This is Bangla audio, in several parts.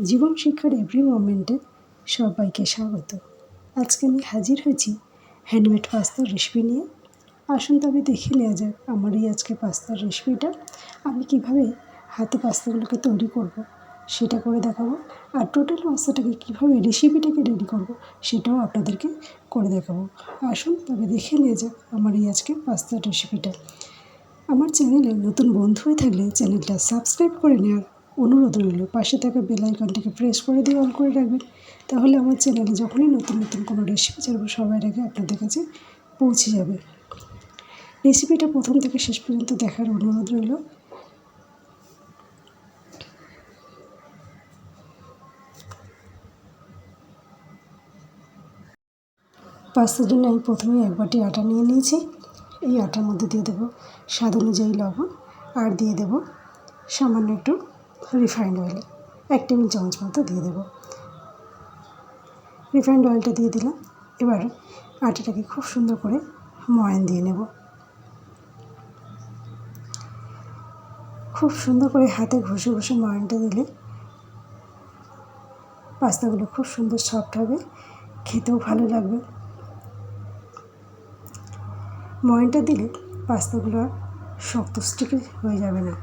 জীবন শিক্ষার এভরি মোমেন্টে সবাইকে স্বাগত। আজকে আমি হাজির হয়েছি হ্যান্ডমেড পাস্তার রেসিপি নিয়ে। আসুন তবে দেখে নেওয়া যাক আমার এই আজকে পাস্তার রেসিপিটা। আমি কিভাবে হাতে পাস্তাগুলোকে তৈরি করব সেটা করে দেখাবো, আর টোটাল পাস্তাটাকে কীভাবে রেসিপিটাকে রেডি করব সেটাও আপনাদেরকে করে দেখাবো। আসুন তবে দেখে নেওয়া যাক আমার এই আজকে পাস্তার রেসিপিটা। আমার চ্যানেলে নতুন বন্ধু হয়ে থাকলে চ্যানেলটা সাবস্ক্রাইব করে নেওয়ার অনুরোধ রইল। পাশে থাকা বেল আইকনটাকে প্রেস করে দিয়ে অন করে রাখবেন, তাহলে আমার চ্যানেলে যখনই নতুন নতুন কোনো রেসিপি ছাড়বো সবার আগে আপনাদের কাছে পৌঁছে যাবে। রেসিপিটা প্রথম থেকে শেষ পর্যন্ত দেখার অনুরোধ রইল। পাস্তার জন্য আমি প্রথমে 1 বাটি আটা নিয়ে নিয়েছি। এই আটার মধ্যে দিয়ে দেবো স্বাদ অনুযায়ী লবণ, আর দিয়ে দেবো সামান্য একটু রিফাইন্ড অয়েল, 1 টেবিল চামচ মতো দিয়ে দেবো। রিফাইন্ড অয়েলটা দিয়ে দিলাম। এবার আটাটাকে খুব সুন্দর করে ময়ান দিয়ে নেব। খুব সুন্দর করে হাতে ঘষে ঘষে ময়ানটা দিলে পাস্তাগুলো খুব সুন্দর সফট হবে, খেতেও ভালো লাগবে। ময়ানটা দিলে পাস্তাগুলো আর শক্ত স্টিকি হয়ে যাবে না।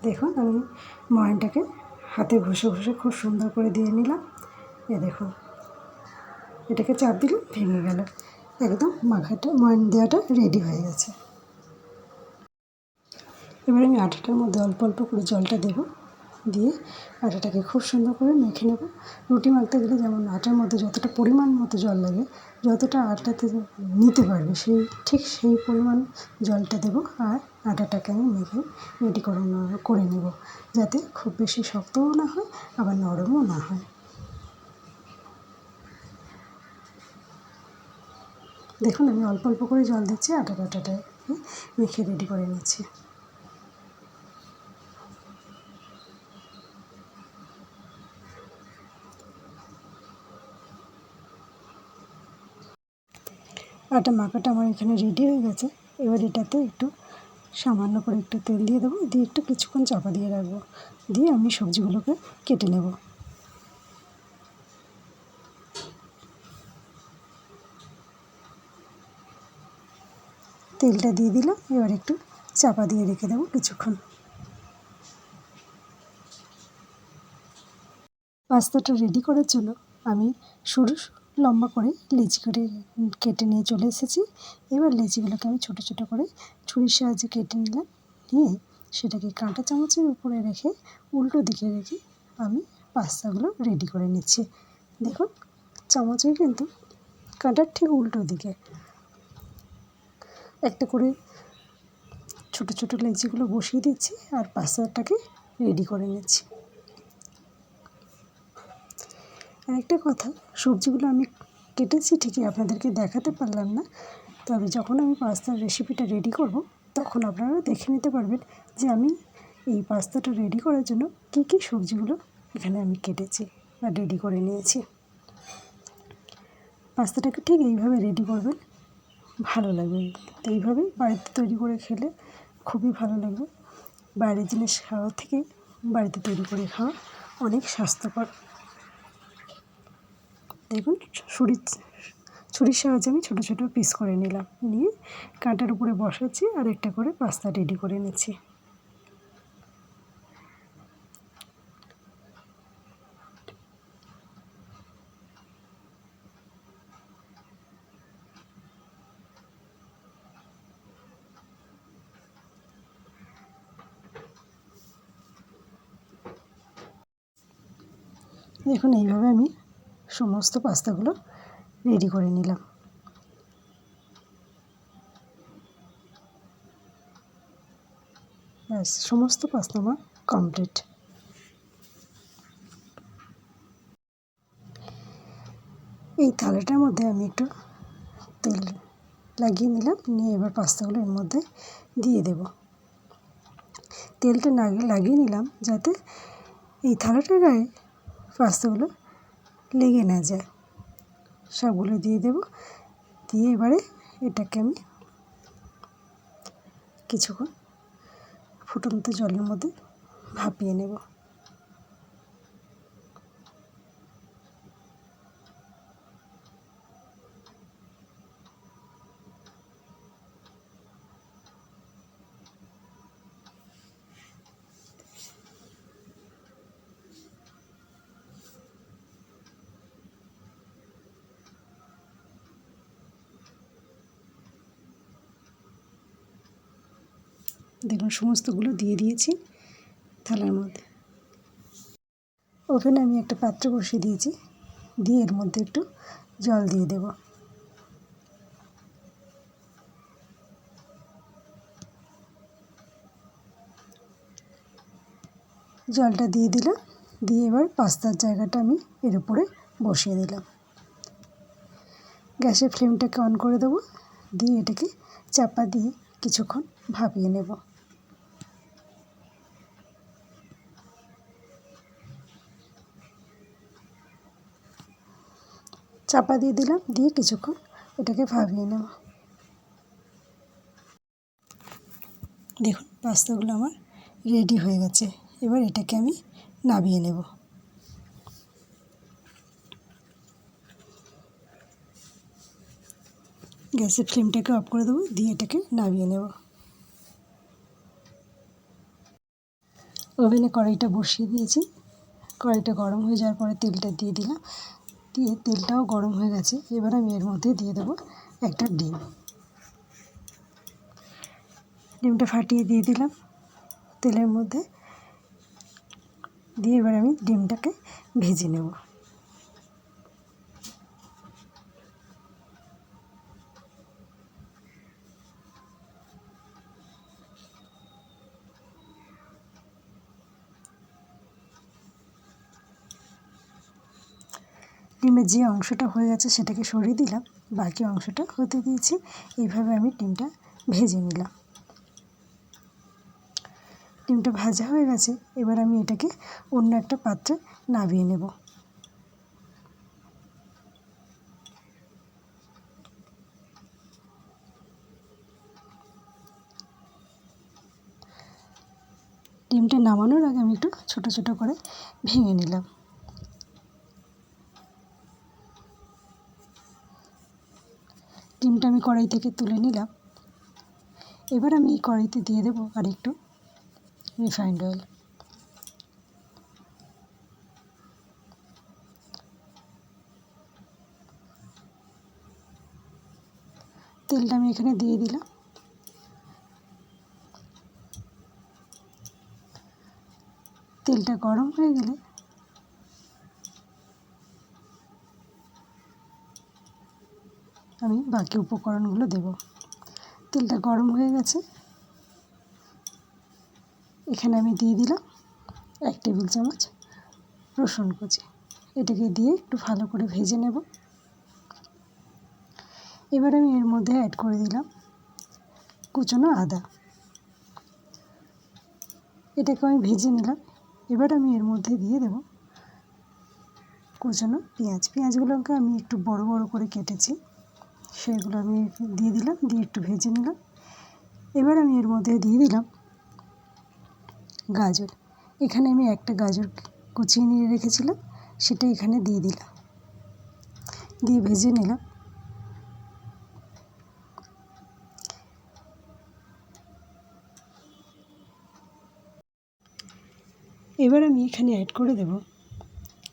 দেখুন আমি ময়ানটাকে হাতে ঘষে ঘষে খুব সুন্দর করে দিয়ে নিলাম। দেখুন এটাকে চাপ দিলে ভেঙে গেল। একদম মাখাটা ময়ান দেওয়াটা রেডি হয়ে গেছে। এবার আমি আটাটার মধ্যে অল্প অল্প করে জলটা দেবো, দিয়ে আটাটাকে খুব সুন্দর করে মেখে নেব। রুটি মাখতে গেলে যেমন আটার মধ্যে যতটা পরিমাণ মতো জল লাগে, যতটা আটাতে নিতে পারবে সেই পরিমাণ জলটা দেবো। আর আটাটাকে আমি মেখে রেডি করে নেব, যাতে খুব বেশি শক্তও না হয় আবার নরমও না হয়। দেখুন আমি অল্প অল্প করে জল দিচ্ছি, আটাটাকে মেখে রেডি করে নিচ্ছি। আটা মাখাটা আমার এখানে রেডি হয়ে গেছে। এবার এটাতে একটু সামান্য করে একটু তেল দিয়ে দেবো, দিয়ে একটু কিছুক্ষণ চাপা দিয়ে রাখবো, দিয়ে আমি সবজিগুলোকে কেটে নেব। তেলটা দিয়ে দিলাম, এবার একটু চাপা দিয়ে রেখে দেবো কিছুক্ষণ। পাস্তাটা রেডি করার জন্য আমি সরু লম্বা করে লেচি করে কেটে নিয়ে চলে এসেছি। এবার লেচিগুলোকে আমি ছোটো ছোটো করে ছুরির সাহায্যে কেটে নিলাম। নিয়ে সেটাকে কাঁটা চামচের উপরে রেখে উল্টো দিকে রেখে আমি পাস্তাগুলো রেডি করে নিচ্ছি। দেখুন চামচের কিন্তু কাঁটার ঠিক উল্টো দিকে একটা করে ছোটো ছোটো লেচিগুলো বসিয়ে দিচ্ছি, আর পাস্তাটাকে রেডি করে নিচ্ছি। আর একটা কথা, সবজিগুলো আমি কেটেছি ঠিকই, আপনাদেরকে দেখাতে পারলাম না। তবে যখন আমি পাস্তার রেসিপিটা রেডি করব, তখন আপনারা দেখে নিতে পারবেন যে আমি এই পাস্তাটা রেডি করার জন্য কী কী সবজিগুলো এখানে আমি কেটেছি বা রেডি করে নিয়েছি। পাস্তাটাকে ঠিক এইভাবে রেডি করবেন, ভালো লাগবে। তো এইভাবে বাড়িতে তৈরি করে খেলে খুবই ভালো লাগবে। বাইরের জিনিস খাওয়ার থেকে বাড়িতে তৈরি করে খাওয়া অনেক স্বাস্থ্যকর। দেখুন ছুরির সাহায্যে আমি ছোটো ছোটো পিস করে নিলাম, নিয়ে কাঁটার উপরে বসাচ্ছি আর একটা করে পাস্তা রেডি করে নিচ্ছি। দেখুন এইভাবে আমি সমস্ত পাস্তাগুলো রেডি করে নিলাম। ব্যাস সমস্ত পাস্তা আমার কমপ্লিট। এই থালাটার মধ্যে আমি একটু তেল লাগিয়ে নিলাম, নিয়ে এবার পাস্তাগুলো এর মধ্যে দিয়ে দেব। তেলটা লাগিয়ে নিলাম যাতে এই থালাটার গায়ে পাস্তাগুলো লেগে না যায়। সবগুলো দিয়ে দেব, দিয়ে এবারে এটাকে আমি কিছুক্ষণ ফুটন্ত জলের মধ্যে ভাপিয়ে নেব। দেখুন সমস্তগুলো দিয়ে দিয়েছি থালার মধ্যে। ওভেনে আমি একটা পাত্র বসিয়ে দিয়েছি, দিয়ে এর মধ্যে একটু জল দিয়ে দেব। জলটা দিয়ে দিলাম, দিয়ে এবার পাস্তার জায়গাটা আমি এর উপরে বসিয়ে দিলাম। গ্যাসের ফ্লেমটাকে অন করে দেবো, দিয়ে এটাকে চাপা দিয়ে কিছুক্ষণ ভাপিয়ে নেব। চাপা দিয়ে দিলাম, দিয়ে কিছুক্ষণ এটাকে ভাপিয়ে নেব। দেখুন পাস্তাগুলো আমার রেডি হয়ে গেছে। এবার এটাকে আমি নামিয়ে নেব। গ্যাসের ফ্লেমটাকে অফ করে দেবো, দিয়ে এটাকে নামিয়ে নেব। ওভেনে কড়াইটা বসিয়ে দিয়েছি। কড়াইটা গরম হয়ে যাওয়ার পরে তেলটা দিয়ে দিলাম, দিয়ে তেলটাও গরম হয়ে গেছে। এবার আমি এর মধ্যে দিয়ে দেবো একটা ডিম। ডিমটা ফাটিয়ে দিয়ে দিলাম তেলের মধ্যে, দিয়ে এবার আমি ডিমটাকে ভেজে নেব। ডিমের যে অংশটা হয়ে গেছে সেটাকে সরিয়ে দিলাম, বাকি অংশটা হতে দিয়েছি। এইভাবে আমি ডিমটা ভেজে নিলাম। ডিমটা ভাজা হয়ে গেছে, এবার আমি এটাকে অন্য একটা পাত্রে নামিয়ে নেব। ডিমটা নামানোর আগে আমি একটু ছোট ছোট করে ভেঙে নিলাম। ডিমটা আমি কড়াই থেকে তুলে নিলাম। এবার আমি এই কড়াইতে দিয়ে দেবো আর একটু রিফাইন্ড অয়েল। তেলটা আমি এখানে দিয়ে দিলাম। তেলটা গরম হয়ে গেলে আমি বাকি উপকরণগুলো দেব। তেলটা গরম হয়ে গেছে, এখানে আমি দিয়ে দিলাম 1 টেবিল চামচ রসুন কুচি। এটাকে দিয়ে একটু ভালো করে ভেজে নেব। এবার আমি এর মধ্যে অ্যাড করে দিলাম কুচনো আদা। এটাকে আমি ভেজে নিলাম। এবার আমি এর মধ্যে দিয়ে দেব কুচনো পেঁয়াজ। পেঁয়াজগুলোকে আমি একটু বড় বড় করে কেটেছি, সেগুলো আমি দিয়ে দিলাম, দিয়ে একটু ভেজে নিলাম। এবার আমি এর মধ্যে দিয়ে দিলাম গাজর। এখানে আমি একটা গাজর কুচিয়ে নিয়ে রেখেছিলাম, সেটা এখানে দিয়ে দিলাম, দিয়ে ভেজে নিলাম। এবার আমি এখানে অ্যাড করে দেব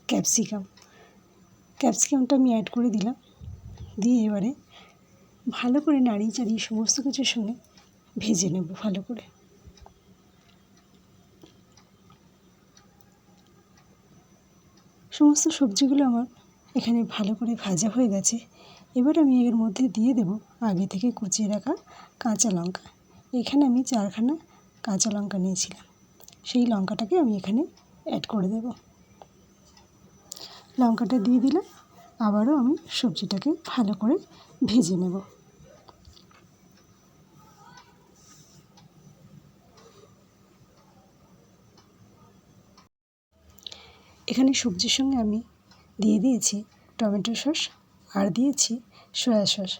ক্যাপসিকাম। ক্যাপসিকামটা আমি অ্যাড করে দিলাম, দিয়ে এবারে ভালো করে নাড়িয়ে চাড়িয়ে সমস্ত কিছুর সঙ্গে ভেজে নেব ভালো করে। সমস্ত সবজিগুলো আমার এখানে ভালো করে ভাজা হয়ে গেছে। এবার আমি এর মধ্যে দিয়ে দেব আগে থেকে কুচিয়ে রাখা কাঁচা লঙ্কা। এখানে আমি 4খানা কাঁচা লঙ্কা নিয়েছিলাম, সেই লঙ্কাটাকে আমি এখানে অ্যাড করে দেব। লঙ্কাটা দিয়ে দিলাম, আবারও আমি সবজিটাকে ভালো করে ভেজে নেব। এখানে সবজির সঙ্গে আমি দিয়ে দিয়েছি টমেটো সস আর দিয়েছি সয়া সস।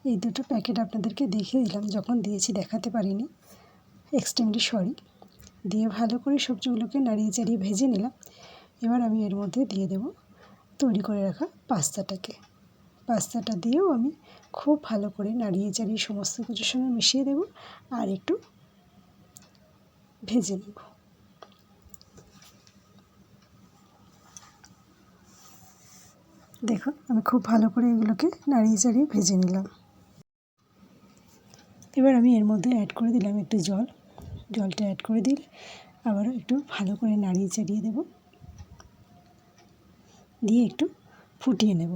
এই দুটো প্যাকেট আপনাদেরকে দেখিয়ে দিলাম, যখন দিয়েছি দেখাতে পারিনি, এক্সট্রিমলি সরি। দিয়ে ভালো করে সবজিগুলোকে নাড়িয়ে চাড়িয়ে ভেজে নিলাম। এবার আমি এর মধ্যে দিয়ে দেব তৈরি করে রাখা পাস্তাটাকে। পাস্তাটা দিয়েও আমি খুব ভালো করে নাড়িয়ে চাড়িয়ে সমস্ত কিছুর সঙ্গে মিশিয়ে দেব আর একটু ভেজে নেব। দেখুন আমি খুব ভালো করে এগুলোকে নাড়িয়ে চাড়িয়ে ভেজে নিলাম। এবার আমি এর মধ্যে অ্যাড করে দিলাম একটু জল। জলটা অ্যাড করে দিলে আবারও একটু ভালো করে নাড়িয়ে চাড়িয়ে দেব, দিয়ে একটু ফুটিয়ে নেব।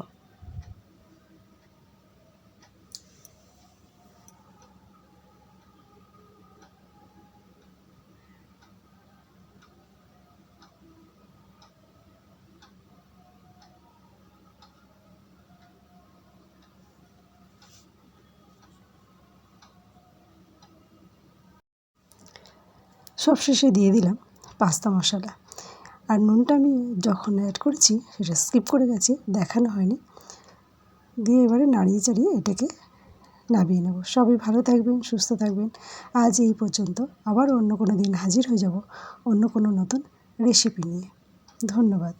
সবশেষে দিয়ে দিলাম পাস্তা মশলা। আর নুনটা আমি যখন অ্যাড করেছি সেটা স্কিপ করে গেছি, দেখানো হয়নি। দিয়ে এবারে নাড়িয়ে চাড়িয়ে এটাকে নামিয়ে নেব। সবাই ভালো থাকবেন, সুস্থ থাকবেন। আজ এই পর্যন্ত। আবার অন্য কোনো দিন হাজির হয়ে যাব অন্য কোনো নতুন রেসিপি নিয়ে। ধন্যবাদ।